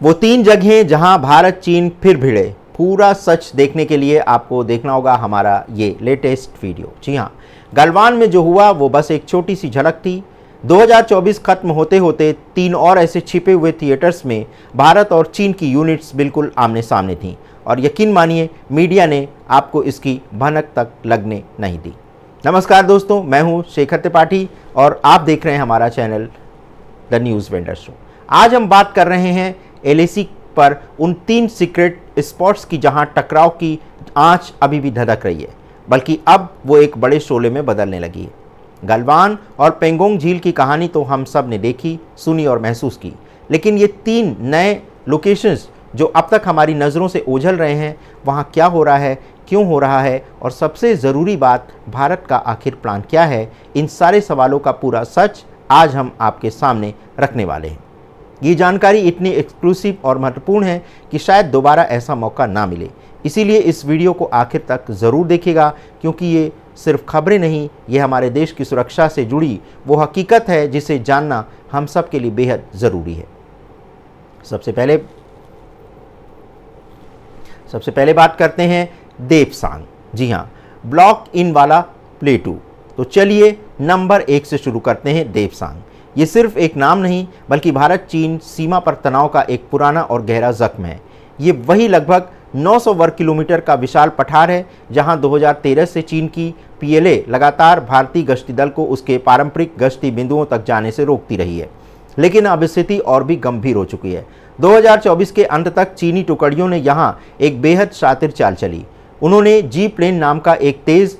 वो 3 जगहें जहां भारत चीन फिर भिड़े। पूरा सच देखने के लिए आपको देखना होगा हमारा ये लेटेस्ट वीडियो। जी हाँ, गलवान में जो हुआ वो बस एक छोटी सी झलक थी। 2024 खत्म होते होते 3 और ऐसे छिपे हुए थिएटर्स में भारत और चीन की यूनिट्स बिल्कुल आमने सामने थीं और यकीन मानिए मीडिया ने आपको इसकी भनक तक लगने नहीं दी। नमस्कार दोस्तों, मैं हूं शेखर त्रिपाठी और आप देख रहे हैं हमारा channel the news vendor show. आज हम बात कर रहे हैं LAC पर उन 3 सीक्रेट स्पॉट्स की जहां टकराव की आंच अभी भी धधक रही है, बल्कि अब वो एक बड़े शोले में बदलने लगी है। गलवान और पेंगोंग झील की कहानी तो हम सब ने देखी, सुनी और महसूस की, लेकिन ये 3 नए लोकेशंस जो अब तक हमारी नज़रों से ओझल रहे हैं, वहाँ क्या हो रहा है, क्यों हो रहा है और सबसे ज़रूरी बात, भारत का आखिर प्लान क्या है, इन सारे सवालों का पूरा सच आज हम आपके सामने रखने वाले हैं। ये जानकारी इतनी एक्सक्लूसिव और महत्वपूर्ण है कि शायद दोबारा ऐसा मौका ना मिले, इसीलिए इस वीडियो को आखिर तक ज़रूर देखिएगा, क्योंकि ये सिर्फ खबरें नहीं, ये हमारे देश की सुरक्षा से जुड़ी वो हकीकत है जिसे जानना हम सब के लिए बेहद ज़रूरी है। सबसे पहले बात करते हैं देपसांग। जी हाँ, ब्लॉक इन वाला प्लेटू। तो चलिए नंबर 1 से शुरू करते हैं देपसांग। ये सिर्फ एक नाम नहीं, बल्कि भारत चीन सीमा पर तनाव का एक पुराना और गहरा जख्म है। ये वही लगभग 900 वर्ग किलोमीटर का विशाल पठार है जहां 2013 से चीन की PLA लगातार भारतीय गश्ती दल को उसके पारंपरिक गश्ती बिंदुओं तक जाने से रोकती रही है। लेकिन अब स्थिति और भी गंभीर हो चुकी है। 2024 के अंत तक चीनी टुकड़ियों ने यहाँ एक बेहद शातिर चाल चली। उन्होंने जी प्लेन नाम का एक तेज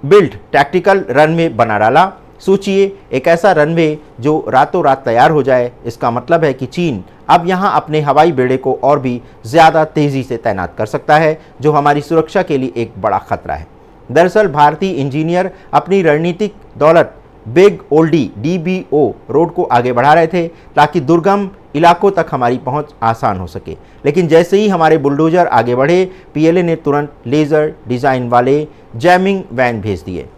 बिल्ट टैक्टिकल रनवे बना डाला। सोचिए, एक ऐसा रनवे जो रातों रात तैयार हो जाए। इसका मतलब है कि चीन अब यहाँ अपने हवाई बेड़े को और भी ज़्यादा तेज़ी से तैनात कर सकता है, जो हमारी सुरक्षा के लिए एक बड़ा खतरा है। दरअसल भारतीय इंजीनियर अपनी रणनीतिक दौलत बिग ओल्डी DBO रोड को आगे बढ़ा रहे थे ताकि दुर्गम इलाकों तक हमारी पहुंच आसान हो सके। लेकिन जैसे ही हमारे बुलडोजर आगे बढ़े, PLA ने तुरंत लेज़र डिज़ाइन वाले जैमिंग वैन भेज दिए।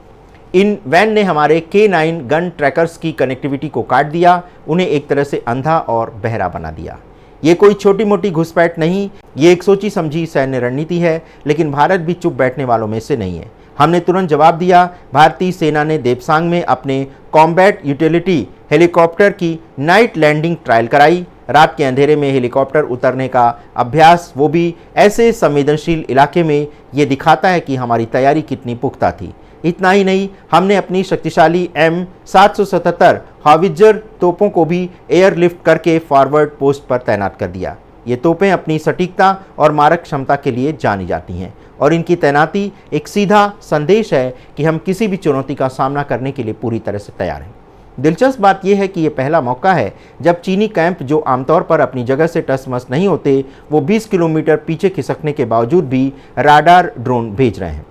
इन वैन ने हमारे K9 गन ट्रैकर्स की कनेक्टिविटी को काट दिया, उन्हें एक तरह से अंधा और बहरा बना दिया। ये कोई छोटी मोटी घुसपैठ नहीं, ये एक सोची समझी सैन्य रणनीति है। लेकिन भारत भी चुप बैठने वालों में से नहीं है। हमने तुरंत जवाब दिया। भारतीय सेना ने देपसांग में अपने कॉम्बैट यूटिलिटी हेलीकॉप्टर की नाइट लैंडिंग ट्रायल कराई। रात के अंधेरे में हेलीकॉप्टर उतरने का अभ्यास, वो भी ऐसे संवेदनशील इलाके में, ये दिखाता है कि हमारी तैयारी कितनी पुख्ता थी। इतना ही नहीं, हमने अपनी शक्तिशाली M777 हावित्जर तोपों को भी एयरलिफ्ट करके फॉरवर्ड पोस्ट पर तैनात कर दिया। ये तोपें अपनी सटीकता और मारक क्षमता के लिए जानी जाती हैं और इनकी तैनाती एक सीधा संदेश है कि हम किसी भी चुनौती का सामना करने के लिए पूरी तरह से तैयार हैं। दिलचस्प बात यह है कि ये पहला मौका है जब चीनी कैंप, जो आमतौर पर अपनी जगह से टस-मस नहीं होते, वो 20 किलोमीटर पीछे खिसकने के बावजूद भी राडार ड्रोन भेज रहे हैं।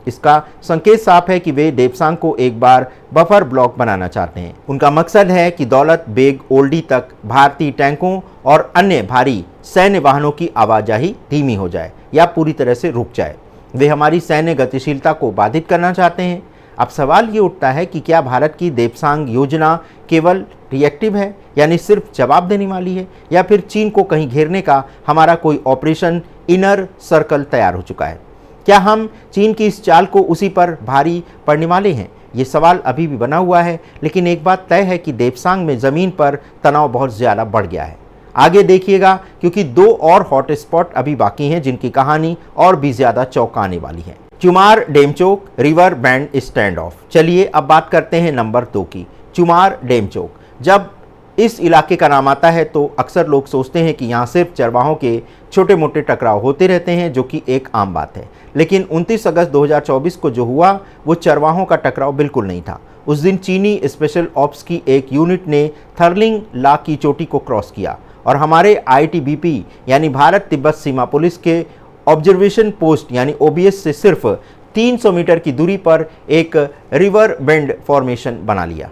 इसका संकेत साफ है कि वे देपसांग को एक बार बफर ब्लॉक बनाना चाहते हैं। उनका मकसद है कि दौलत बेग ओल्डी तक भारतीय टैंकों और अन्य भारी सैन्य वाहनों की आवाजाही धीमी हो जाए या पूरी तरह से रुक जाए। वे हमारी सैन्य गतिशीलता को बाधित करना चाहते हैं। अब सवाल ये उठता है कि क्या भारत की देपसांग योजना केवल रिएक्टिव है, यानी सिर्फ जवाब देने वाली है, या फिर चीन को कहीं घेरने का हमारा कोई ऑपरेशन इनर सर्कल तैयार हो चुका है? क्या हम चीन की इस चाल को उसी पर भारी पड़ने वाले हैं? ये सवाल अभी भी बना हुआ है। लेकिन एक बात तय है कि देपसांग में ज़मीन पर तनाव बहुत ज़्यादा बढ़ गया है। आगे देखिएगा, क्योंकि 2 और हॉट स्पॉट अभी बाकी हैं जिनकी कहानी और भी ज़्यादा चौंकाने वाली है। Chumar Demchok river bend stand off. चलिए अब बात करते हैं नंबर 2 की, चुमार डेमचोक। जब इस इलाके का नाम आता है तो अक्सर लोग सोचते हैं कि यहाँ सिर्फ चरवाहों के छोटे मोटे टकराव होते रहते हैं, जो कि एक आम बात है। लेकिन 29 अगस्त 2024 को जो हुआ वो चरवाहों का टकराव बिल्कुल नहीं था। उस दिन चीनी स्पेशल ऑप्स की एक यूनिट ने थर्लिंग ला की चोटी को क्रॉस किया और हमारे ITBP यानी भारत तिब्बत सीमा पुलिस के ऑब्जर्वेशन पोस्ट यानी OBS से सिर्फ 300 मीटर की दूरी पर एक रिवर बेंड फॉर्मेशन बना लिया।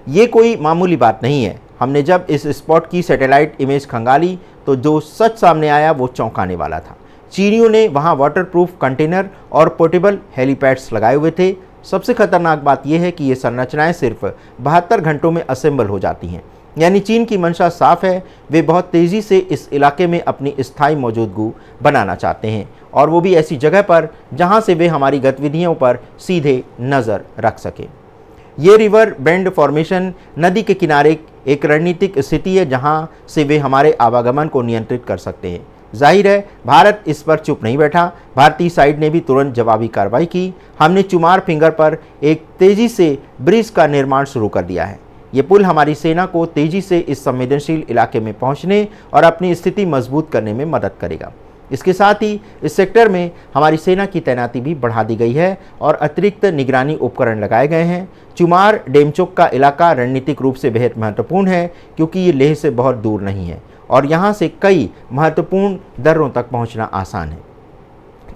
ये कोई मामूली बात नहीं है। हमने जब इस स्पॉट की सैटेलाइट इमेज खंगाली तो जो सच सामने आया वो चौंकाने वाला था। चीनियों ने वहाँ वाटरप्रूफ कंटेनर और पोर्टेबल हेलीपैड्स लगाए हुए थे। सबसे खतरनाक बात यह है कि ये संरचनाएं सिर्फ 72 घंटों में असेंबल हो जाती हैं। यानी चीन की मंशा साफ है, वे बहुत तेज़ी से इस इलाके में अपनी स्थायी मौजूदगी बनाना चाहते हैं, और वो भी ऐसी जगह पर जहां से वे हमारी गतिविधियों पर सीधे नज़र रख सकें। ये रिवर बेंड फॉर्मेशन नदी के किनारे एक रणनीतिक स्थिति है जहां से वे हमारे आवागमन को नियंत्रित कर सकते हैं। जाहिर है भारत इस पर चुप नहीं बैठा। भारतीय साइड ने भी तुरंत जवाबी कार्रवाई की। हमने चुमार फिंगर पर एक तेज़ी से ब्रिज का निर्माण शुरू कर दिया है। ये पुल हमारी सेना को तेज़ी से इस संवेदनशील इलाके में पहुंचने और अपनी स्थिति मजबूत करने में मदद करेगा। इसके साथ ही इस सेक्टर में हमारी सेना की तैनाती भी बढ़ा दी गई है और अतिरिक्त निगरानी उपकरण लगाए गए हैं। चुमार डेमचोक का इलाका रणनीतिक रूप से बेहद महत्वपूर्ण है क्योंकि ये लेह से बहुत दूर नहीं है और यहाँ से कई महत्वपूर्ण दर्रों तक पहुँचना आसान है।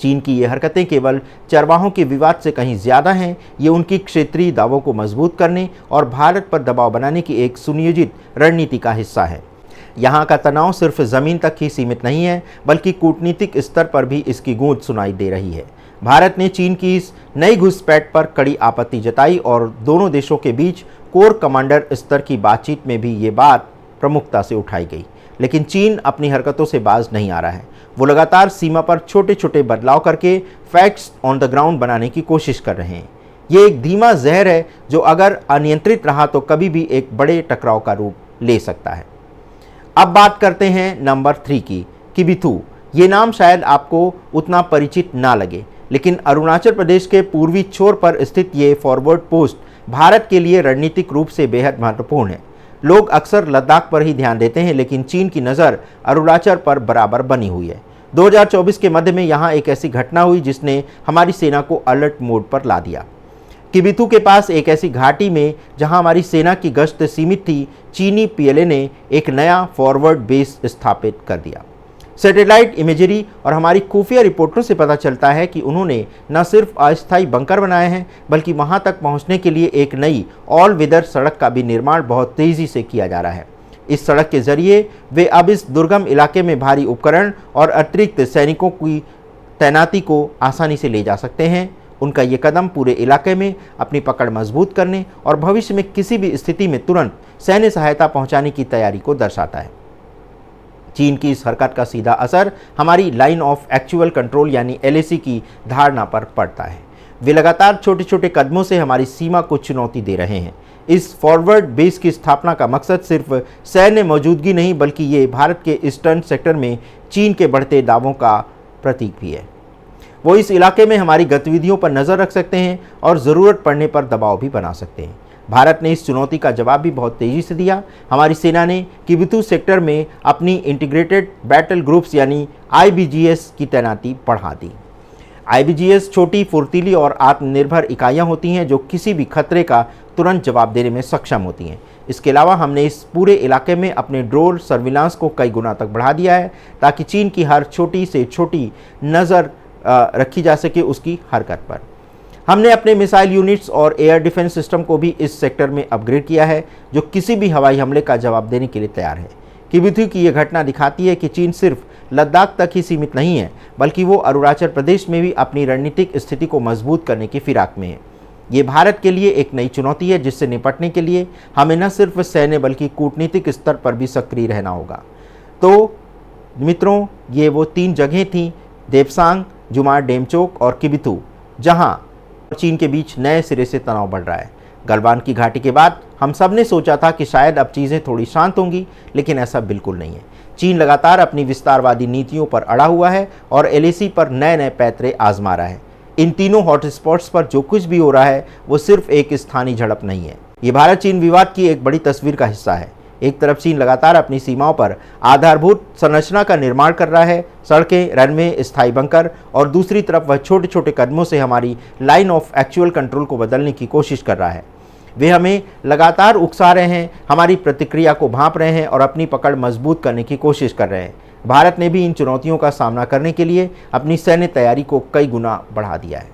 चीन की ये हरकतें केवल चरवाहों के विवाद से कहीं ज़्यादा हैं। ये उनकी क्षेत्रीय दावों को मजबूत करने और भारत पर दबाव बनाने की एक सुनियोजित रणनीति का हिस्सा है। यहाँ का तनाव सिर्फ ज़मीन तक ही सीमित नहीं है बल्कि कूटनीतिक स्तर पर भी इसकी गूंज सुनाई दे रही है। भारत ने चीन की इस नई घुसपैठ पर कड़ी आपत्ति जताई और दोनों देशों के बीच कोर कमांडर स्तर की बातचीत में भी ये बात प्रमुखता से उठाई गई। लेकिन चीन अपनी हरकतों से बाज नहीं आ रहा है। वो लगातार सीमा पर छोटे छोटे बदलाव करके फैक्ट्स ऑन द ग्राउंड बनाने की कोशिश कर रहे हैं। ये एक धीमा जहर है जो अगर अनियंत्रित रहा तो कभी भी एक बड़े टकराव का रूप ले सकता है। अब बात करते हैं नंबर 3 की, किबिथु। ये नाम शायद आपको उतना परिचित ना लगे, लेकिन अरुणाचल प्रदेश के पूर्वी छोर पर स्थित ये फॉरवर्ड पोस्ट भारत के लिए रणनीतिक रूप से बेहद महत्वपूर्ण है। लोग अक्सर लद्दाख पर ही ध्यान देते हैं, लेकिन चीन की नज़र अरुणाचल पर बराबर बनी हुई है। 2024 के मध्य में यहाँ एक ऐसी घटना हुई जिसने हमारी सेना को अलर्ट मोड पर ला दिया। किबिथु के पास एक ऐसी घाटी में जहाँ हमारी सेना की गश्त सीमित थी, चीनी पीएलए ने एक नया फॉरवर्ड बेस स्थापित कर दिया। सैटेलाइट इमेजरी और हमारी खुफिया रिपोर्टों से पता चलता है कि उन्होंने न सिर्फ अस्थायी बंकर बनाए हैं बल्कि वहां तक पहुंचने के लिए एक नई ऑल वेदर सड़क का भी निर्माण बहुत तेज़ी से किया जा रहा है। इस सड़क के जरिए वे अब इस दुर्गम इलाके में भारी उपकरण और अतिरिक्त सैनिकों की तैनाती को आसानी से ले जा सकते हैं। उनका ये कदम पूरे इलाके में अपनी पकड़ मजबूत करने और भविष्य में किसी भी स्थिति में तुरंत सैन्य सहायता पहुंचाने की तैयारी को दर्शाता है। चीन की इस हरकत का सीधा असर हमारी लाइन ऑफ एक्चुअल कंट्रोल यानी LAC की धारणा पर पड़ता है। वे लगातार छोटे छोटे कदमों से हमारी सीमा को चुनौती दे रहे हैं। इस फॉरवर्ड बेस की स्थापना का मकसद सिर्फ सैन्य मौजूदगी नहीं बल्कि ये भारत के ईस्टर्न सेक्टर में चीन के बढ़ते दावों का प्रतीक भी है। वो इस इलाके में हमारी गतिविधियों पर नज़र रख सकते हैं और ज़रूरत पड़ने पर दबाव भी बना सकते हैं। भारत ने इस चुनौती का जवाब भी बहुत तेज़ी से दिया। हमारी सेना ने किबिथु सेक्टर में अपनी इंटीग्रेटेड बैटल ग्रुप्स यानी IBGS की तैनाती बढ़ा दी। IBGS छोटी, फुर्तीली और आत्मनिर्भर इकाइयाँ होती हैं जो किसी भी खतरे का तुरंत जवाब देने में सक्षम होती हैं। इसके अलावा हमने इस पूरे इलाके में अपने ड्रोन सर्विलांस को कई गुना तक बढ़ा दिया है ताकि चीन की हर छोटी से छोटी नज़र रखी जा सके उसकी हरकत पर। हमने अपने मिसाइल यूनिट्स और एयर डिफेंस सिस्टम को भी इस सेक्टर में अपग्रेड किया है जो किसी भी हवाई हमले का जवाब देने के लिए तैयार है। किबिथु की यह घटना दिखाती है कि चीन सिर्फ लद्दाख तक ही सीमित नहीं है बल्कि वो अरुणाचल प्रदेश में भी अपनी रणनीतिक स्थिति को मजबूत करने की फिराक में है। ये भारत के लिए एक नई चुनौती है जिससे निपटने के लिए हमें न सिर्फ सैन्य बल्कि कूटनीतिक स्तर पर भी सक्रिय रहना होगा। तो मित्रों, ये वो 3 जगहें थीं, देपसांग, जुमार डेमचोक और किबिथु, जहां चीन के बीच नए सिरे से तनाव बढ़ रहा है। गलवान की घाटी के बाद हम सब ने सोचा था कि शायद अब चीज़ें थोड़ी शांत होंगी, लेकिन ऐसा बिल्कुल नहीं है। चीन लगातार अपनी विस्तारवादी नीतियों पर अड़ा हुआ है और LAC पर नए नए पैतरे आजमा रहा है। इन तीनों हॉटस्पॉट्स पर जो कुछ भी हो रहा है वो सिर्फ एक स्थानीय झड़प नहीं है, ये भारत चीन विवाद की एक बड़ी तस्वीर का हिस्सा है। एक तरफ चीन लगातार अपनी सीमाओं पर आधारभूत संरचना का निर्माण कर रहा है, सड़कें, रनवे, स्थायी बंकर, और दूसरी तरफ वह छोटे छोटे कदमों से हमारी लाइन ऑफ एक्चुअल कंट्रोल को बदलने की कोशिश कर रहा है। वे हमें लगातार उकसा रहे हैं, हमारी प्रतिक्रिया को भांप रहे हैं और अपनी पकड़ मजबूत करने की कोशिश कर रहे हैं। भारत ने भी इन चुनौतियों का सामना करने के लिए अपनी सैन्य तैयारी को कई गुना बढ़ा दिया है।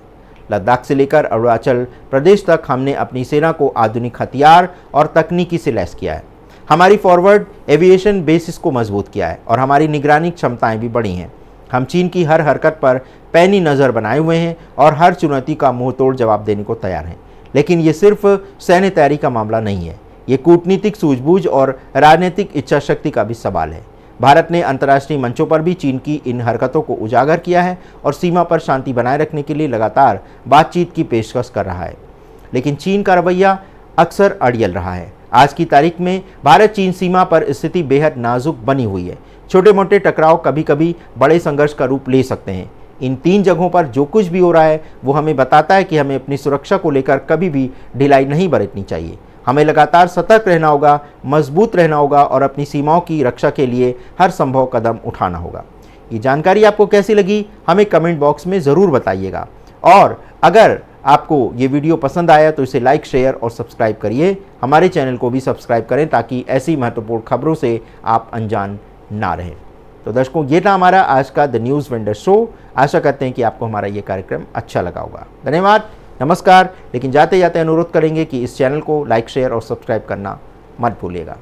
लद्दाख से लेकर अरुणाचल प्रदेश तक हमने अपनी सेना को आधुनिक हथियार और तकनीकी से लैस किया है। हमारी फॉरवर्ड एविएशन बेसिस को मजबूत किया है और हमारी निगरानी क्षमताएं भी बढ़ी हैं। हम चीन की हर हरकत पर पैनी नज़र बनाए हुए हैं और हर चुनौती का मुंह तोड़ जवाब देने को तैयार हैं। लेकिन ये सिर्फ सैन्य तैयारी का मामला नहीं है, ये कूटनीतिक सूझबूझ और राजनीतिक इच्छा शक्ति का भी सवाल है। भारत ने अंतर्राष्ट्रीय मंचों पर भी चीन की इन हरकतों को उजागर किया है और सीमा पर शांति बनाए रखने के लिए लगातार बातचीत की पेशकश कर रहा है, लेकिन चीन का रवैया अक्सर अड़ियल रहा है। आज की तारीख में भारत चीन सीमा पर स्थिति बेहद नाजुक बनी हुई है। छोटे मोटे टकराव कभी कभी बड़े संघर्ष का रूप ले सकते हैं। इन 3 जगहों पर जो कुछ भी हो रहा है वो हमें बताता है कि हमें अपनी सुरक्षा को लेकर कभी भी ढिलाई नहीं बरतनी चाहिए। हमें लगातार सतर्क रहना होगा, मजबूत रहना होगा और अपनी सीमाओं की रक्षा के लिए हर संभव कदम उठाना होगा। ये जानकारी आपको कैसी लगी हमें कमेंट बॉक्स में ज़रूर बताइएगा, और अगर आपको ये वीडियो पसंद आया तो इसे लाइक, शेयर और सब्सक्राइब करिए। हमारे चैनल को भी सब्सक्राइब करें ताकि ऐसी महत्वपूर्ण खबरों से आप अनजान ना रहें। तो दर्शकों, ये था हमारा आज का द न्यूज़ वेंडर शो। आशा करते हैं कि आपको हमारा ये कार्यक्रम अच्छा लगा होगा। धन्यवाद, नमस्कार। लेकिन जाते जाते अनुरोध करेंगे कि इस चैनल को लाइक, शेयर और सब्सक्राइब करना मत भूलिएगा।